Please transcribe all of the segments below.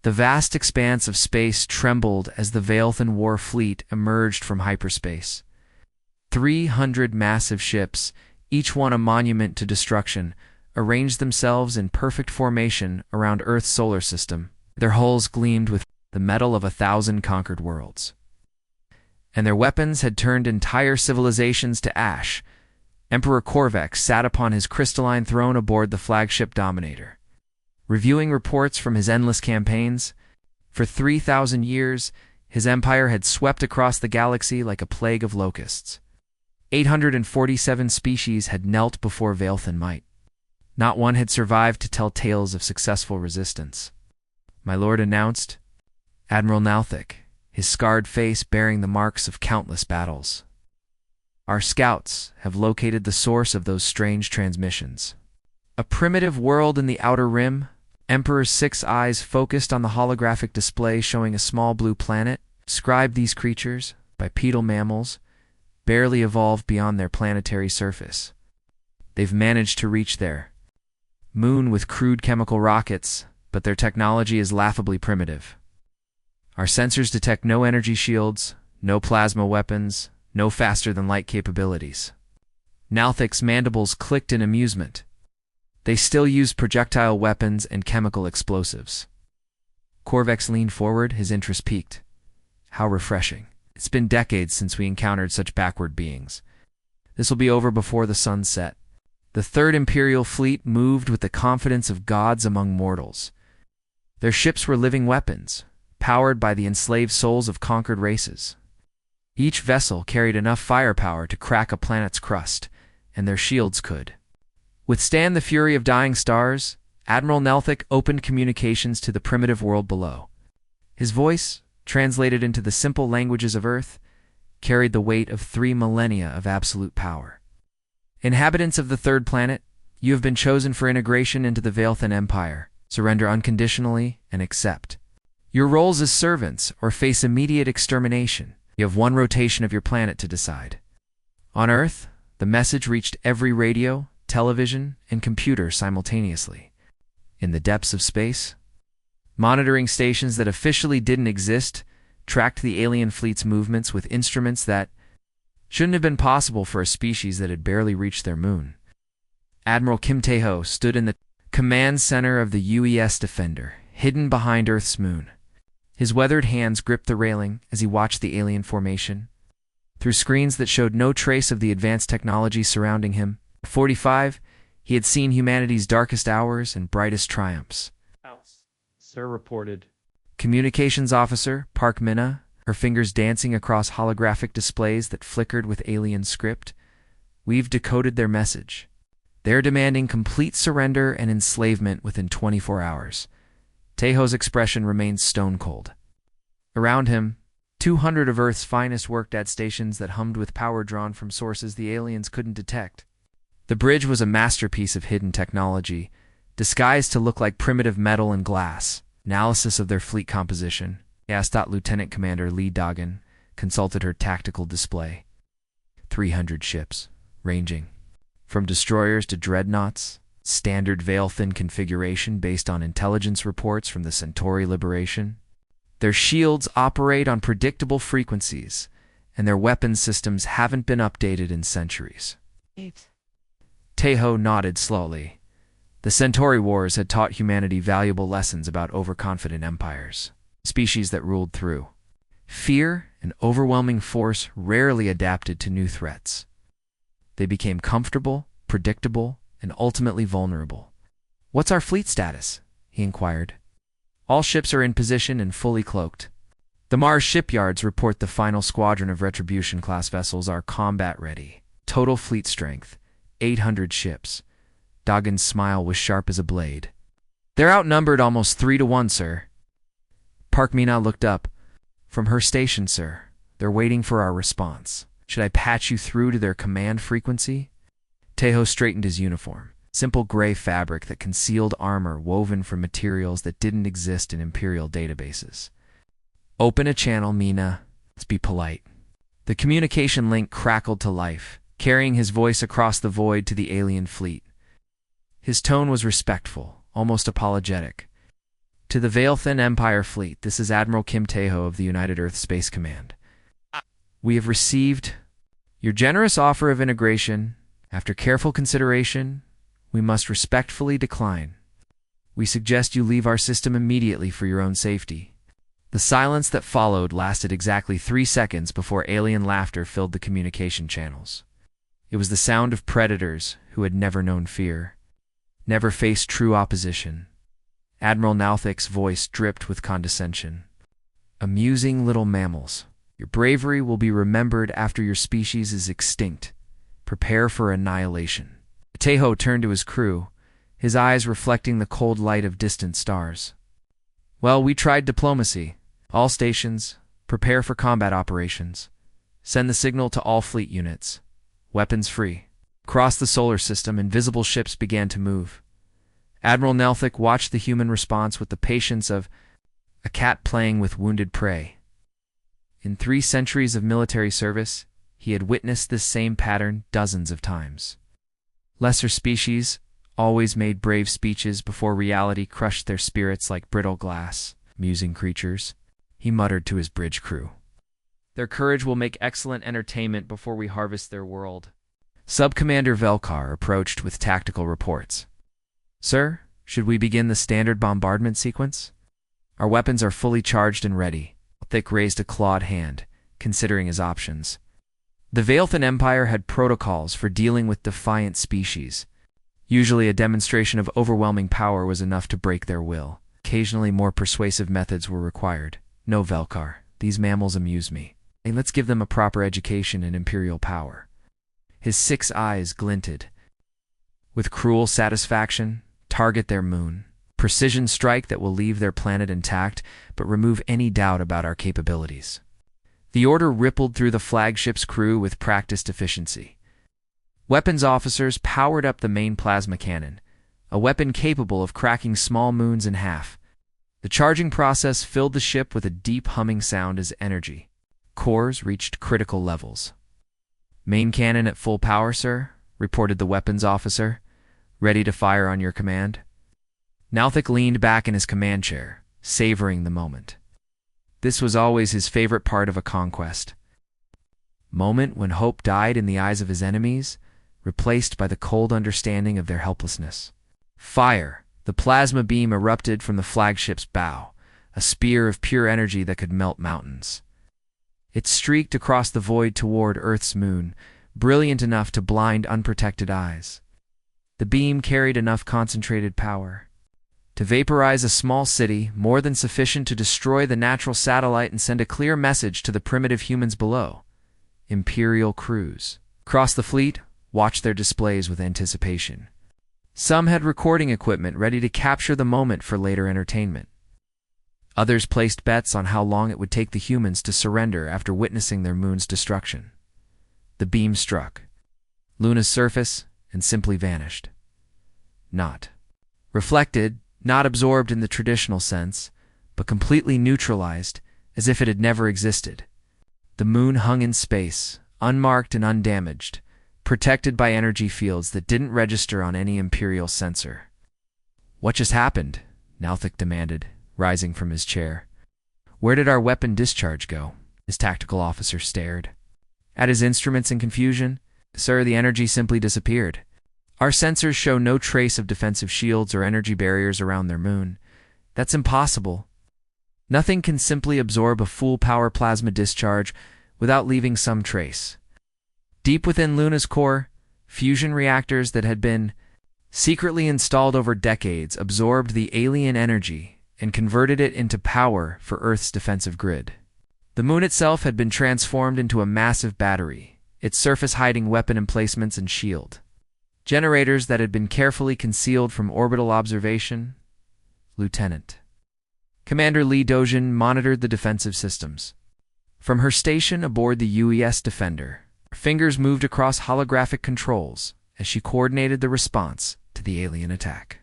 The vast expanse of space trembled as the HFY War fleet emerged from hyperspace. 300 massive ships, each one a monument to destruction, arranged themselves in perfect formation around Earth's solar system. Their hulls gleamed with the metal of 1,000 conquered worlds. And their weapons had turned entire civilizations to ash. Emperor Corvex sat upon his crystalline throne aboard the flagship Dominator, reviewing reports from his endless campaigns. For 3,000 years, his empire had swept across the galaxy like a plague of locusts. 847 species had knelt before HFY might. Not one had survived to tell tales of successful resistance. My lord announced, Admiral Nalthic, his scarred face bearing the marks of countless battles. Our scouts have located the source of those strange transmissions. A primitive world in the outer rim. Emperor's 6 eyes focused on the holographic display showing a small blue planet. Described these creatures, bipedal mammals, barely evolved beyond their planetary surface. They've managed to reach their moon with crude chemical rockets, but their technology is laughably primitive. Our sensors detect no energy shields, no plasma weapons, no faster-than-light capabilities. Nalthic's mandibles clicked in amusement. They still use projectile weapons and chemical explosives. Corvex leaned forward, his interest piqued. How refreshing. It's been decades since we encountered such backward beings. This will be over before the sun set. The Third Imperial Fleet moved with the confidence of gods among mortals. Their ships were living weapons, powered by the enslaved souls of conquered races. Each vessel carried enough firepower to crack a planet's crust, and their shields could withstand the fury of dying stars. Admiral Nelthic opened communications to the primitive world below. His voice, translated into the simple languages of Earth, carried the weight of 3 millennia of absolute power. Inhabitants of the third planet, you have been chosen for integration into the HFY Empire. Surrender unconditionally and accept your roles as servants or face immediate extermination. You have 1 rotation of your planet to decide. On Earth, the message reached every radio, television, and computer simultaneously. In the depths of space, monitoring stations that officially didn't exist tracked the alien fleet's movements with instruments that shouldn't have been possible for a species that had barely reached their moon. Admiral Kim Tae-ho stood in the command center of the UES Defender, hidden behind Earth's moon. His weathered hands gripped the railing as he watched the alien formation. Through screens that showed no trace of the advanced technology surrounding him, at 45, he had seen humanity's darkest hours and brightest triumphs. House, sir reported. Communications Officer Park Minna, her fingers dancing across holographic displays that flickered with alien script. We've decoded their message. They're demanding complete surrender and enslavement within 24 hours. Taeho's expression remained stone-cold. Around him, 200 of Earth's finest worked at stations that hummed with power drawn from sources the aliens couldn't detect. The bridge was a masterpiece of hidden technology, disguised to look like primitive metal and glass. Analysis of their fleet composition. Astot Lieutenant Commander Lee Doggin consulted her tactical display. 300 ships, ranging from destroyers to dreadnoughts, standard veil-thin configuration based on intelligence reports from the Centauri Liberation. Their shields operate on predictable frequencies, and their weapons systems haven't been updated in centuries. Taeho nodded slowly. The Centauri Wars had taught humanity valuable lessons about overconfident empires, species that ruled through fear and overwhelming force rarely adapted to new threats. They became comfortable, predictable, and ultimately vulnerable. What's our fleet status? He inquired. All ships are in position and fully cloaked. The Mars shipyards report the final squadron of Retribution-class vessels are combat-ready. Total fleet strength, 800 ships. Doggin's smile was sharp as a blade. They're outnumbered almost 3-to-1, sir. Park Mina looked up. From her station, sir. They're waiting for our response. Should I patch you through to their command frequency? Taeho straightened his uniform. Simple gray fabric that concealed armor woven from materials that didn't exist in Imperial databases. Open a channel, Mina. Let's be polite. The communication link crackled to life, carrying his voice across the void to the alien fleet. His tone was respectful, almost apologetic. To the Veil-Thin Empire Fleet, this is Admiral Kim Taeho of the United Earth Space Command. We have received your generous offer of integration. After careful consideration, we must respectfully decline. We suggest you leave our system immediately for your own safety. The silence that followed lasted exactly 3 seconds before alien laughter filled the communication channels. It was the sound of predators who had never known fear, never faced true opposition. Admiral Nauthic's voice dripped with condescension. Amusing little mammals. Your bravery will be remembered after your species is extinct. Prepare for annihilation. Taeho turned to his crew, his eyes reflecting the cold light of distant stars. Well, we tried diplomacy. All stations, prepare for combat operations. Send the signal to all fleet units. Weapons free. Across the solar system, invisible ships began to move. Admiral Nelthic watched the human response with the patience of a cat playing with wounded prey. In 3 centuries of military service, he had witnessed this same pattern dozens of times. Lesser species always made brave speeches before reality crushed their spirits like brittle glass. Musing creatures, he muttered to his bridge crew. Their courage will make excellent entertainment before we harvest their world. Sub-Commander Velkar approached with tactical reports. Sir, should we begin the standard bombardment sequence? Our weapons are fully charged and ready. Thick raised a clawed hand, considering his options. The Veil-Thin Empire had protocols for dealing with defiant species. Usually a demonstration of overwhelming power was enough to break their will. Occasionally more persuasive methods were required. No, Velkar, these mammals amuse me. Hey, let's give them a proper education in imperial power. His 6 eyes glinted. With cruel satisfaction, target their moon. Precision strike that will leave their planet intact, but remove any doubt about our capabilities. The order rippled through the flagship's crew with practiced efficiency. Weapons officers powered up the main plasma cannon, a weapon capable of cracking small moons in half. The charging process filled the ship with a deep humming sound as energy cores reached critical levels. Main cannon at full power, sir, reported the weapons officer, ready to fire on your command. Nauthic leaned back in his command chair, savoring the moment. This was always his favorite part of a conquest. Moment when hope died in the eyes of his enemies, replaced by the cold understanding of their helplessness. Fire! The plasma beam erupted from the flagship's bow, a spear of pure energy that could melt mountains. It streaked across the void toward Earth's moon, brilliant enough to blind unprotected eyes. The beam carried enough concentrated power to vaporize a small city, more than sufficient to destroy the natural satellite and send a clear message to the primitive humans below. Imperial crews across the fleet watched their displays with anticipation. Some had recording equipment ready to capture the moment for later entertainment. Others placed bets on how long it would take the humans to surrender after witnessing their moon's destruction. The beam struck Luna's surface and simply vanished. Not reflected, not absorbed in the traditional sense, but completely neutralized, as if it had never existed. The moon hung in space, unmarked and undamaged, protected by energy fields that didn't register on any Imperial sensor. What just happened? Nauthic demanded, rising from his chair. Where did our weapon discharge go? His tactical officer stared at his instruments in confusion. Sir, the energy simply disappeared. Our sensors show no trace of defensive shields or energy barriers around their moon. That's impossible. Nothing can simply absorb a full power plasma discharge without leaving some trace. Deep within Luna's core, fusion reactors that had been secretly installed over decades absorbed the alien energy and converted it into power for Earth's defensive grid. The moon itself had been transformed into a massive battery, its surface hiding weapon emplacements and shield. Generators that had been carefully concealed from orbital observation. Lieutenant Commander Lee Dojin monitored the defensive systems. From her station aboard the UES Defender, her fingers moved across holographic controls as she coordinated the response to the alien attack.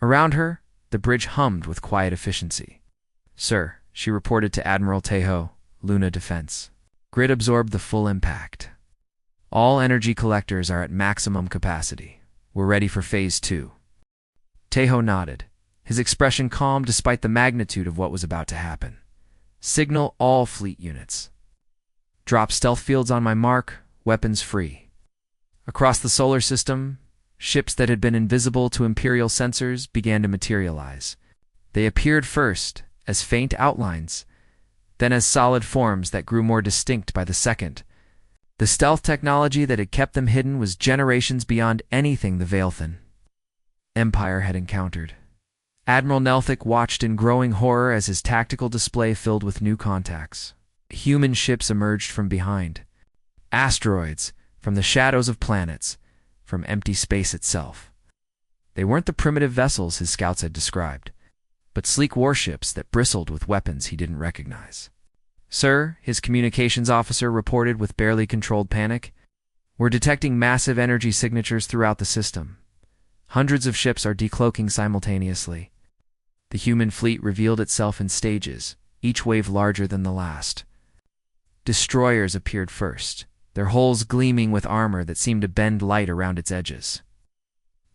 Around her, the bridge hummed with quiet efficiency. Sir, she reported to Admiral Taeho, Luna Defense. Grid absorbed the full impact. All energy collectors are at maximum capacity. We're ready for Phase 2. Taeho nodded, his expression calm despite the magnitude of what was about to happen. Signal all fleet units. Drop stealth fields on my mark, weapons free. Across the solar system, ships that had been invisible to Imperial sensors began to materialize. They appeared first as faint outlines, then as solid forms that grew more distinct by the second. The stealth technology that had kept them hidden was generations beyond anything the Veilthan Empire had encountered. Admiral Nelthic watched in growing horror as his tactical display filled with new contacts. Human ships emerged from behind. Asteroids, from the shadows of planets, from empty space itself. They weren't the primitive vessels his scouts had described, but sleek warships that bristled with weapons he didn't recognize. "Sir," his communications officer reported with barely controlled panic, "we're detecting massive energy signatures throughout the system. Hundreds of ships are decloaking simultaneously." The human fleet revealed itself in stages, each wave larger than the last. Destroyers appeared first, their hulls gleaming with armor that seemed to bend light around its edges.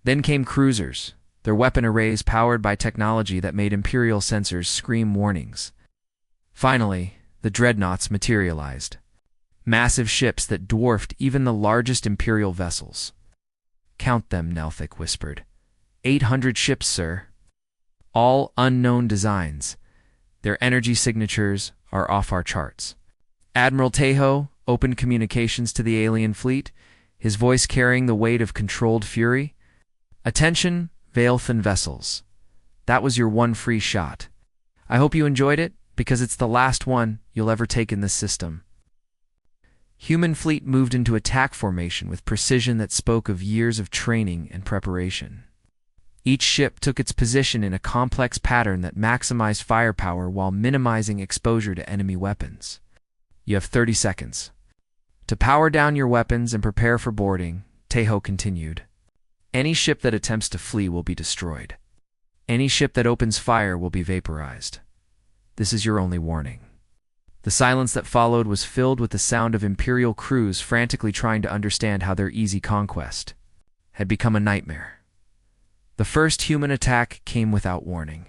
Then came cruisers, their weapon arrays powered by technology that made Imperial sensors scream warnings. Finally, the dreadnoughts materialized. Massive ships that dwarfed even the largest Imperial vessels. "Count them," Nelthic whispered. 800 ships, sir. All unknown designs. Their energy signatures are off our charts." Admiral Tejo opened communications to the alien fleet, his voice carrying the weight of controlled fury. "Attention, Veilthan vessels. That was your one free shot. I hope you enjoyed it, because it's the last one you'll ever take in this system." Human fleet moved into attack formation with precision that spoke of years of training and preparation. Each ship took its position in a complex pattern that maximized firepower while minimizing exposure to enemy weapons. "You have 30 seconds. To power down your weapons and prepare for boarding," Tejo continued. "Any ship that attempts to flee will be destroyed. Any ship that opens fire will be vaporized. This is your only warning." The silence that followed was filled with the sound of Imperial crews frantically trying to understand how their easy conquest had become a nightmare. The first human attack came without warning.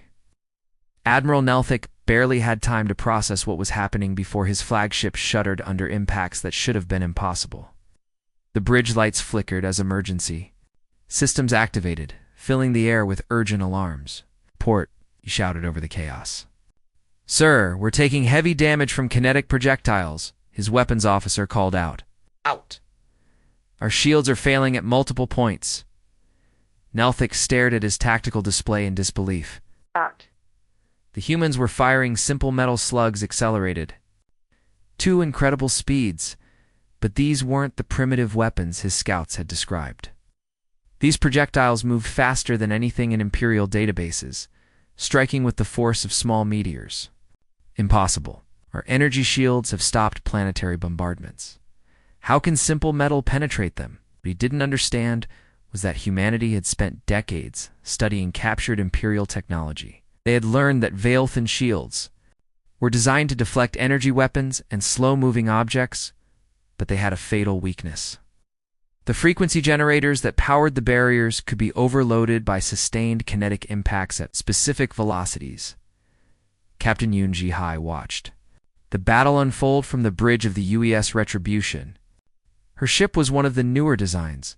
Admiral Nelthic barely had time to process what was happening before his flagship shuddered under impacts that should have been impossible. The bridge lights flickered as emergency. Systems activated, filling the air with urgent alarms. "Port," he shouted over the chaos. "Sir, we're taking heavy damage from kinetic projectiles," his weapons officer called out. "Out! Our shields are failing at multiple points." Nelthic stared at his tactical display in disbelief. "Out." The humans were firing simple metal slugs accelerated. 2 incredible speeds, but these weren't the primitive weapons his scouts had described. These projectiles moved faster than anything in Imperial databases, striking with the force of small meteors. "Impossible. Our energy shields have stopped planetary bombardments. How can simple metal penetrate them?" What he didn't understand was that humanity had spent decades studying captured Imperial technology. They had learned that Veilthan shields were designed to deflect energy weapons and slow-moving objects, but they had a fatal weakness. The frequency generators that powered the barriers could be overloaded by sustained kinetic impacts at specific velocities. Captain Yoon Ji-hai watched the battle unfold from the bridge of the UES Retribution. Her ship was one of the newer designs,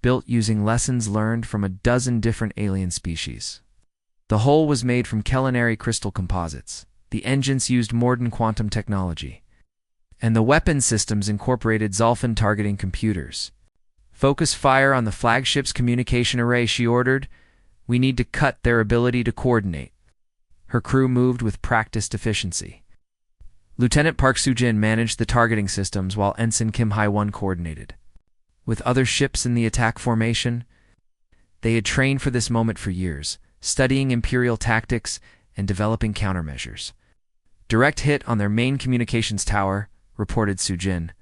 built using lessons learned from a dozen different alien species. The hull was made from culinary crystal composites. The engines used modern quantum technology. And the weapon systems incorporated Zolfin targeting computers. "Focus fire on the flagship's communication array," she ordered. "We need to cut their ability to coordinate." Her crew moved with practiced efficiency. Lieutenant Park Soo-jin managed the targeting systems while Ensign Kim Hai-won coordinated. With other ships in the attack formation, they had trained for this moment for years, studying Imperial tactics and developing countermeasures. "Direct hit on their main communications tower," reported Soo-jin.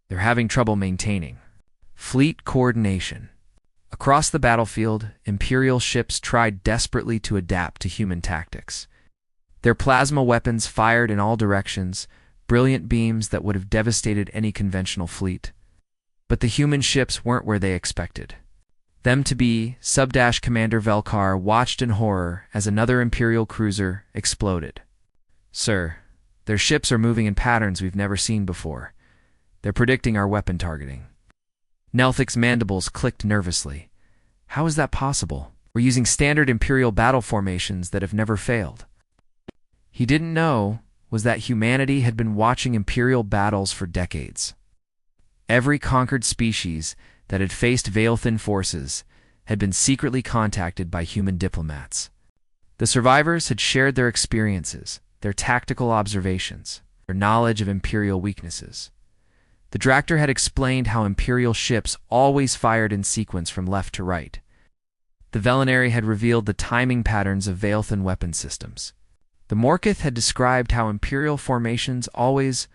"They're having trouble maintaining." Fleet coordination. Across the battlefield, Imperial ships tried desperately to adapt to human tactics. Their plasma weapons fired in all directions, brilliant beams that would have devastated any conventional fleet. But the human ships weren't where they expected. Them to be, Sub-Commander Velkar watched in horror as another Imperial cruiser exploded. Sir, their ships are moving in patterns we've never seen before. They're predicting our weapon targeting. Nelthic's mandibles clicked nervously. How is that possible? We're using standard Imperial battle formations that have never failed. He didn't know was that humanity had been watching Imperial battles for decades. Every conquered species that had faced Veilthin forces had been secretly contacted by human diplomats. The survivors had shared their experiences, their tactical observations, their knowledge of Imperial weaknesses. The Dractor had explained how Imperial ships always fired in sequence from left to right. The Velinary had revealed the timing patterns of Veilthin weapon systems. The Morkith had described how Imperial formations always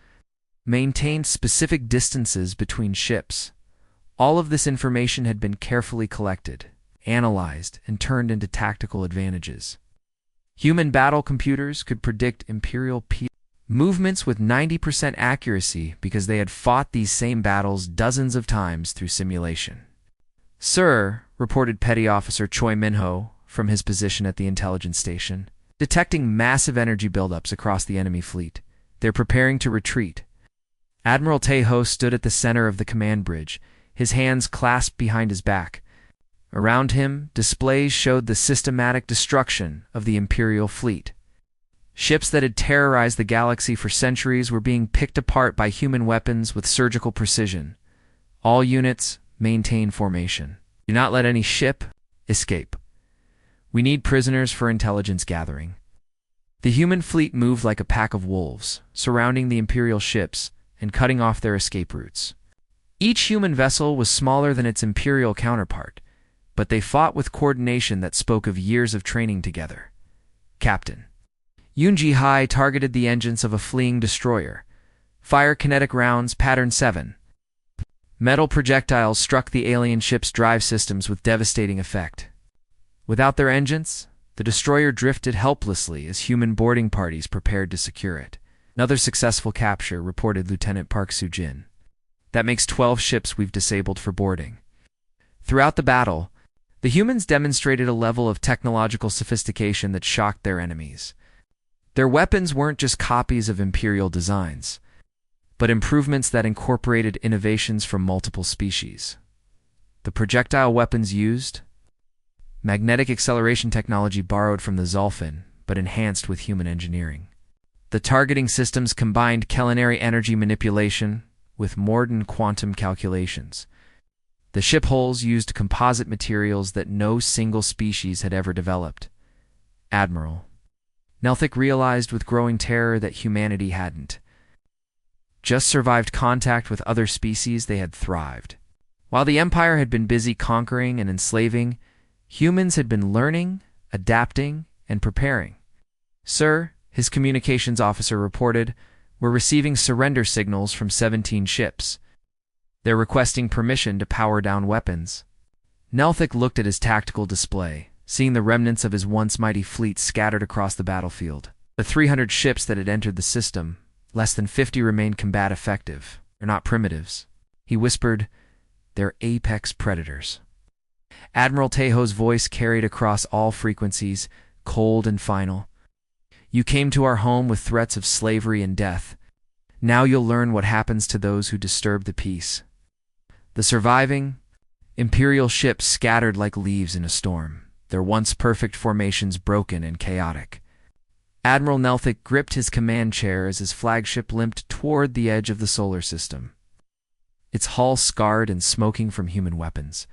maintained specific distances between ships. All of this information had been carefully collected, analyzed, and turned into tactical advantages. Human battle computers could predict Imperial movements with 90% accuracy because they had fought these same battles dozens of times through simulation. Sir, reported Petty Officer Choi Minho from his position at the intelligence station, detecting massive energy buildups across the enemy fleet. They're preparing to retreat. Admiral Tejo stood at the center of the command bridge, his hands clasped behind his back. Around him, displays showed the systematic destruction of the Imperial fleet. Ships that had terrorized the galaxy for centuries were being picked apart by human weapons with surgical precision. All units, maintain formation. Do not let any ship escape. We need prisoners for intelligence gathering. The human fleet moved like a pack of wolves, surrounding the Imperial ships and cutting off their escape routes. Each human vessel was smaller than its Imperial counterpart, but they fought with coordination that spoke of years of training together. Captain Yunji Hai targeted the engines of a fleeing destroyer. Fire kinetic rounds, pattern 7. Metal projectiles struck the alien ship's drive systems with devastating effect. Without their engines, the destroyer drifted helplessly as human boarding parties prepared to secure it. Another successful capture, reported Lieutenant Park Soo-jin. That makes 12 ships we've disabled for boarding. Throughout the battle, the humans demonstrated a level of technological sophistication that shocked their enemies. Their weapons weren't just copies of Imperial designs, but improvements that incorporated innovations from multiple species. The projectile weapons used? Magnetic acceleration technology borrowed from the Zolfin, but enhanced with human engineering. The targeting systems combined culinary energy manipulation with modern quantum calculations. The ship hulls used composite materials that no single species had ever developed. Admiral Nelthic realized with growing terror that humanity hadn't just survived contact with other species, they had thrived. While the Empire had been busy conquering and enslaving, humans had been learning, adapting, and preparing. Sir, his communications officer reported, we're receiving surrender signals from 17 ships. They're requesting permission to power down weapons. Nelthic looked at his tactical display, seeing the remnants of his once mighty fleet scattered across the battlefield. The 300 ships that had entered the system, less than 50 remained combat effective. They're not primitives. He whispered, they're apex predators. Admiral Tejo's voice carried across all frequencies, cold and final. You came to our home with threats of slavery and death. Now you'll learn what happens to those who disturb the peace. The surviving Imperial ships scattered like leaves in a storm, their once perfect formations broken and chaotic. Admiral Nelthic gripped his command chair as his flagship limped toward the edge of the solar system. Its hull scarred and smoking from human weapons.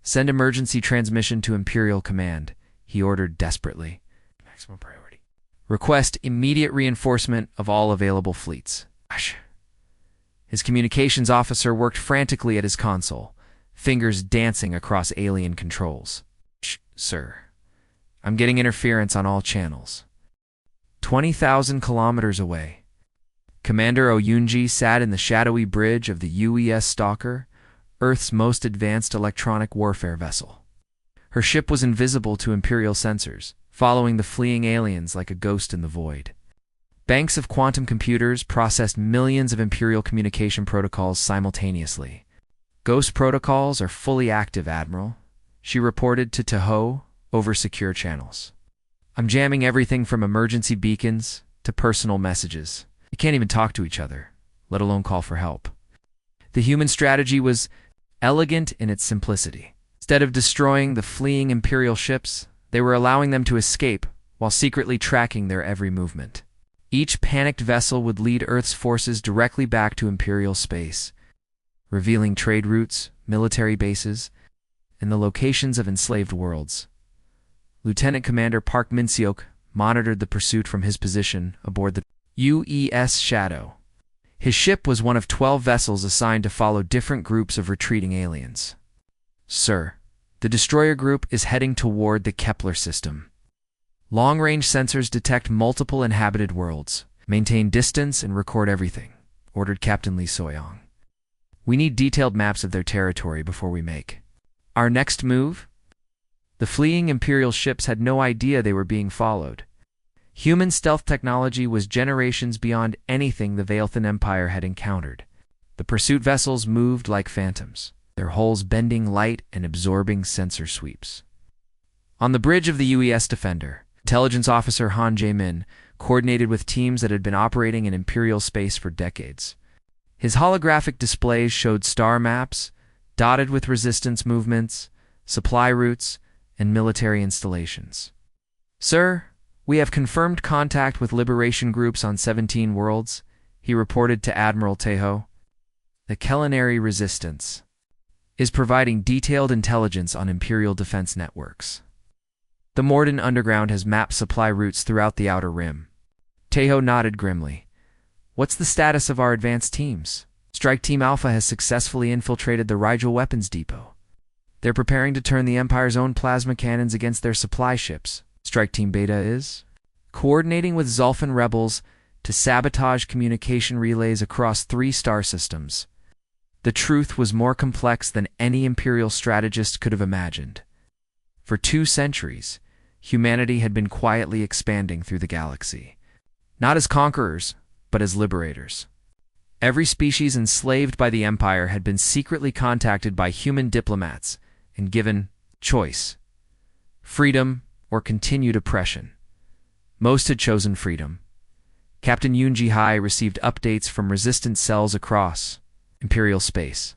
Send emergency transmission to Imperial Command, he ordered desperately. Maximum priority. Request immediate reinforcement of all available fleets. His communications officer worked frantically at his console, fingers dancing across alien controls. Sir, I'm getting interference on all channels. 20,000 kilometers away. Commander Oyunji sat in the shadowy bridge of the UES Stalker, Earth's most advanced electronic warfare vessel. Her ship was invisible to Imperial sensors, following the fleeing aliens like a ghost in the void. Banks of quantum computers processed millions of Imperial communication protocols simultaneously. Ghost protocols are fully active, Admiral. she reported to Toho over secure channels. I'm jamming everything from emergency beacons to personal messages. We can't even talk to each other, let alone call for help. The human strategy was elegant in its simplicity. Instead of destroying the fleeing Imperial ships, they were allowing them to escape while secretly tracking their every movement. Each panicked vessel would lead Earth's forces directly back to Imperial space, revealing trade routes, military bases, and the locations of enslaved worlds. Lieutenant Commander Park Min-seok monitored the pursuit from his position aboard the UES Shadow. His ship was one of 12 vessels assigned to follow different groups of retreating aliens. Sir, the destroyer group is heading toward the Kepler system. Long-range sensors detect multiple inhabited worlds. Maintain distance and record everything, ordered Captain Lee Soyoung. We need detailed maps of their territory before we make our next move. The fleeing Imperial ships had no idea they were being followed. Human stealth technology was generations beyond anything the Veilthan Empire had encountered. The pursuit vessels moved like phantoms, their hulls bending light and absorbing sensor sweeps. On the bridge of the UES Defender, Intelligence Officer Han Jae-min coordinated with teams that had been operating in Imperial space for decades. His holographic displays showed star maps, dotted with resistance movements, supply routes, and military installations. Sir, we have confirmed contact with liberation groups on 17 worlds, he reported to Admiral Taeho. The Culinary Resistance is providing detailed intelligence on Imperial defense networks. The Morden Underground has mapped supply routes throughout the Outer Rim. Taeho nodded grimly. What's the status of our advanced teams? Strike Team Alpha has successfully infiltrated the Rigel Weapons Depot. They're preparing to turn the Empire's own plasma cannons against their supply ships. Strike Team Beta is coordinating with Zulfan rebels to sabotage communication relays across 3 star systems. The truth was more complex than any Imperial strategist could have imagined. For 2 centuries, humanity had been quietly expanding through the galaxy, not as conquerors, but as liberators. Every species enslaved by the Empire had been secretly contacted by human diplomats and given choice: freedom or continued oppression. Most had chosen freedom. Captain Yoon Ji-hai received updates from resistance cells across Imperial space.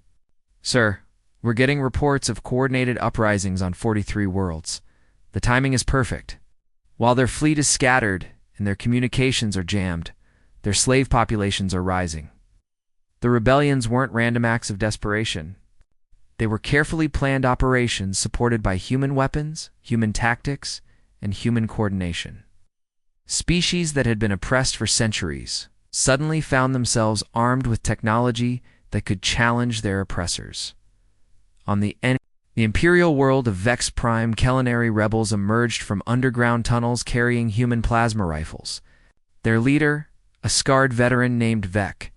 Sir, we're getting reports of coordinated uprisings on 43 worlds. The timing is perfect. While their fleet is scattered and their communications are jammed, their slave populations are rising. The rebellions weren't random acts of desperation. They were carefully planned operations supported by human weapons, human tactics, and human coordination. Species that had been oppressed for centuries suddenly found themselves armed with technology that could challenge their oppressors. On the Imperial world of Vex Prime, Culinary rebels emerged from underground tunnels carrying human plasma rifles. Their leader, a scarred veteran named Vec,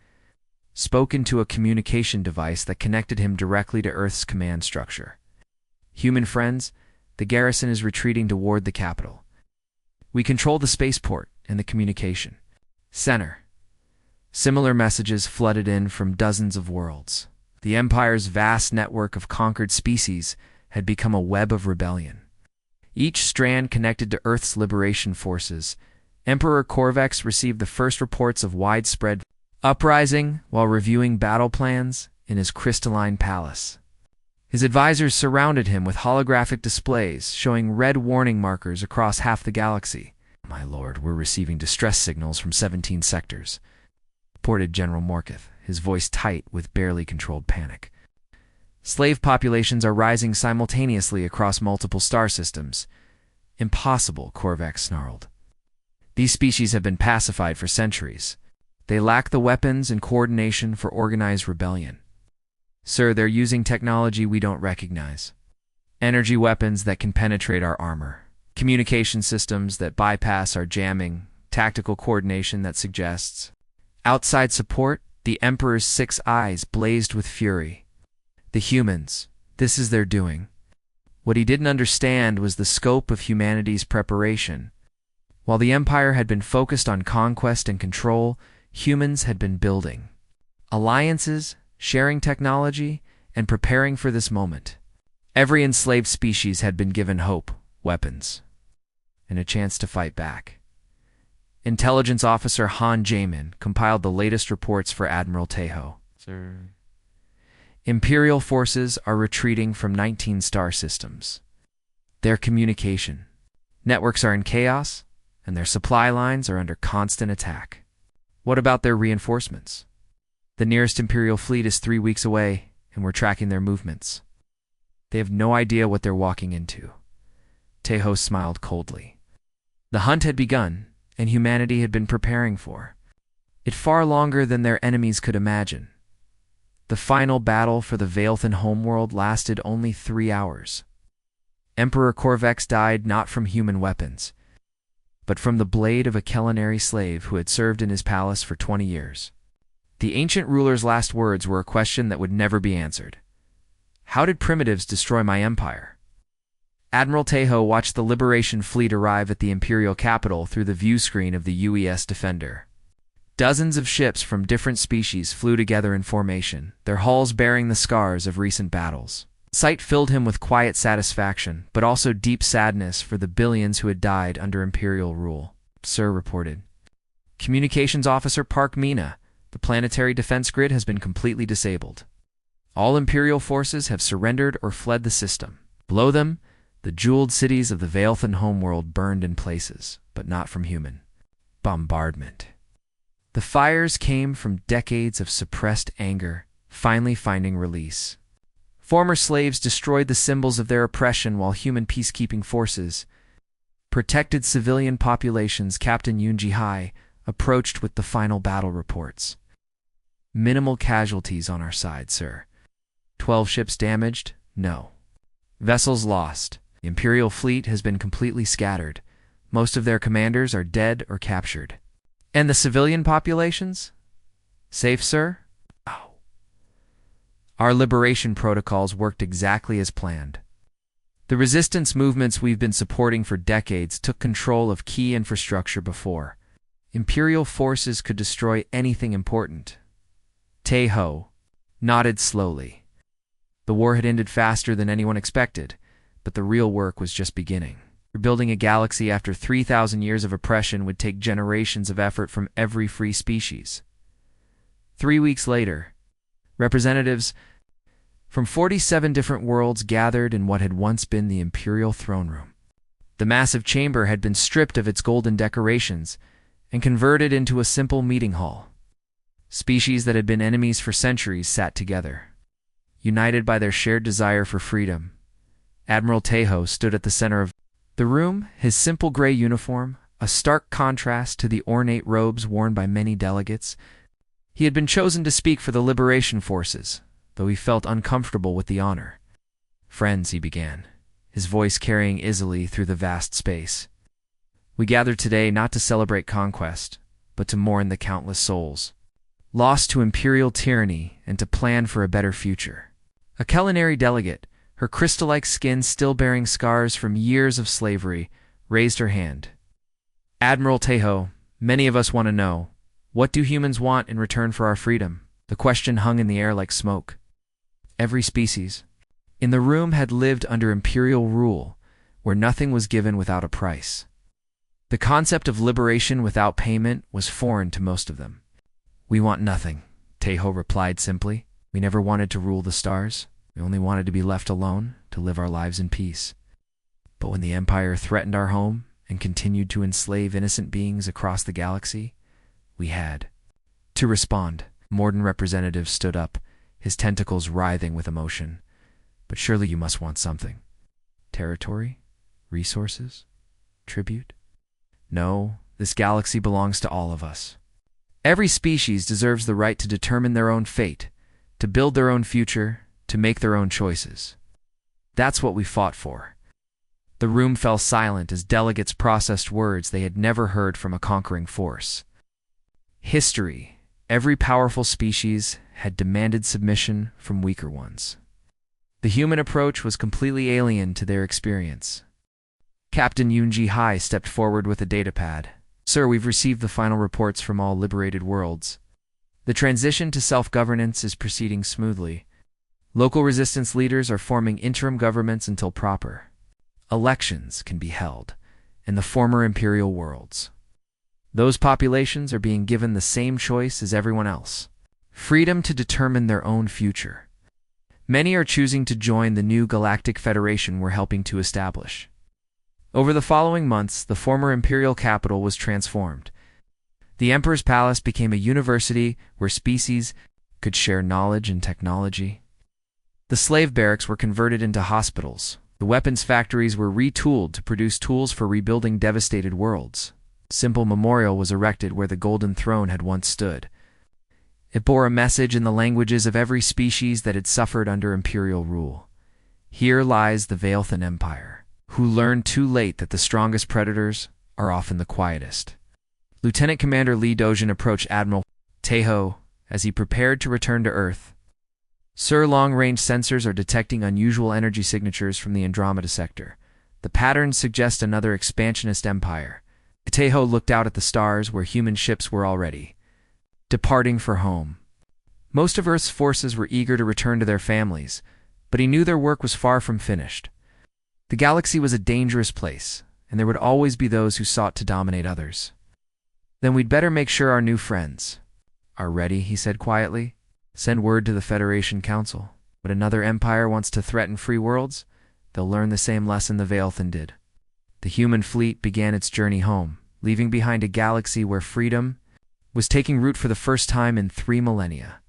spoke into a communication device that connected him directly to Earth's command structure. Human friends, the garrison is retreating toward the capital. We control the spaceport and the communication center. Similar messages flooded in from dozens of worlds. The Empire's vast network of conquered species had become a web of rebellion. Each strand connected to Earth's liberation forces. Emperor Corvex received the first reports of widespread uprising while reviewing battle plans in his crystalline palace. His advisors surrounded him with holographic displays showing red warning markers across half the galaxy. My lord, we're receiving distress signals from 17 sectors, reported General Morkith, his voice tight with barely controlled panic. Slave populations are rising simultaneously across multiple star systems. Impossible, Corvex snarled. These species have been pacified for centuries. They lack the weapons and coordination for organized rebellion. Sir, they're using technology we don't recognize. Energy weapons that can penetrate our armor. Communication systems that bypass our jamming. Tactical coordination that suggests outside support. The Emperor's 6 eyes blazed with fury. The humans, this is their doing. What he didn't understand was the scope of humanity's preparation. While the Empire had been focused on conquest and control, humans had been building alliances, sharing technology, and preparing for this moment. Every enslaved species had been given hope, weapons, and a chance to fight back. Intelligence Officer Han Jamin compiled the latest reports for Admiral Tejo. Sir. Imperial forces are retreating from 19 star systems. Their communication networks are in chaos, and their supply lines are under constant attack. What about their reinforcements? The nearest Imperial fleet is 3 weeks away, and we're tracking their movements. They have no idea what they're walking into. Tejo smiled coldly. The hunt had begun, and humanity had been preparing for it far longer than their enemies could imagine. The final battle for the Veilthan homeworld lasted only 3 hours. Emperor Corvex died not from human weapons, but from the blade of a culinary slave who had served in his palace for 20 years. The ancient ruler's last words were a question that would never be answered. How did primitives destroy my empire? Admiral Tejo watched the Liberation fleet arrive at the Imperial capital through the view screen of the UES Defender. Dozens of ships from different species flew together in formation, their hulls bearing the scars of recent battles. Sight filled him with quiet satisfaction, but also deep sadness for the billions who had died under Imperial rule. Sir reported. Communications Officer Park Mina, the planetary defense grid has been completely disabled. All Imperial forces have surrendered or fled the system. Below them, the jeweled cities of the Veilthan homeworld burned in places, but not from human bombardment. The fires came from decades of suppressed anger, finally finding release. Former slaves destroyed the symbols of their oppression while human peacekeeping forces protected civilian populations. Captain Yunji Hai approached with the final battle reports. Minimal casualties on our side, sir. 12 ships damaged? No. Vessels lost. The Imperial fleet has been completely scattered. Most of their commanders are dead or captured. And the civilian populations? Safe, sir? Oh. Our liberation protocols worked exactly as planned. The resistance movements we've been supporting for decades took control of key infrastructure before Imperial forces could destroy anything important. Tejo nodded slowly. The war had ended faster than anyone expected, but the real work was just beginning. Rebuilding a galaxy after 3,000 years of oppression would take generations of effort from every free species. 3 weeks later, representatives from 47 different worlds gathered in what had once been the Imperial throne room. The massive chamber had been stripped of its golden decorations and converted into a simple meeting hall. Species that had been enemies for centuries sat together, united by their shared desire for freedom. Admiral Tejo stood at the center of the room, his simple gray uniform, a stark contrast to the ornate robes worn by many delegates. He had been chosen to speak for the liberation forces, though he felt uncomfortable with the honor. Friends, he began, his voice carrying easily through the vast space. We gathered today not to celebrate conquest, but to mourn the countless souls lost to Imperial tyranny and to plan for a better future. A culinary delegate, her crystal-like skin still bearing scars from years of slavery, raised her hand. Admiral Tejo, many of us want to know, what do humans want in return for our freedom? The question hung in the air like smoke. Every species in the room had lived under Imperial rule, where nothing was given without a price. The concept of liberation without payment was foreign to most of them. We want nothing, Tejo replied simply. We never wanted to rule the stars. We only wanted to be left alone, to live our lives in peace. But when the Empire threatened our home and continued to enslave innocent beings across the galaxy, we had to respond. Morden representative stood up, his tentacles writhing with emotion. But surely you must want something. Territory? Resources? Tribute? No, this galaxy belongs to all of us. Every species deserves the right to determine their own fate, to build their own future, to make their own choices. That's what we fought for. The room fell silent as delegates processed words they had never heard from a conquering force. History. Every powerful species had demanded submission from weaker ones. The human approach was completely alien to their experience. Captain Yunji Hai stepped forward with a datapad. Sir, we've received the final reports from all liberated worlds. The transition to self-governance is proceeding smoothly. Local resistance leaders are forming interim governments until proper elections can be held in the former imperial worlds. Those populations are being given the same choice as everyone else: freedom to determine their own future. Many are choosing to join the new Galactic Federation we're helping to establish. Over the following months, the former imperial capital was transformed. The Emperor's Palace became a university where species could share knowledge and technology. The slave barracks were converted into hospitals. The weapons factories were retooled to produce tools for rebuilding devastated worlds. A simple memorial was erected where the Golden Throne had once stood. It bore a message in the languages of every species that had suffered under imperial rule. Here lies the Veilthan Empire, who learned too late that the strongest predators are often the quietest. Lieutenant Commander Lee Dojin approached Admiral Teho as he prepared to return to Earth. Sir, long-range sensors are detecting unusual energy signatures from the Andromeda sector. The patterns suggest another expansionist empire. Teho looked out at the stars where human ships were already departing for home. Most of Earth's forces were eager to return to their families, but he knew their work was far from finished. The galaxy was a dangerous place, and there would always be those who sought to dominate others. Then we'd better make sure our new friends are ready, he said quietly. Send word to the Federation Council. When another empire wants to threaten free worlds, they'll learn the same lesson the Veilthan did. The human fleet began its journey home, leaving behind a galaxy where freedom was taking root for the first time in 3 millennia.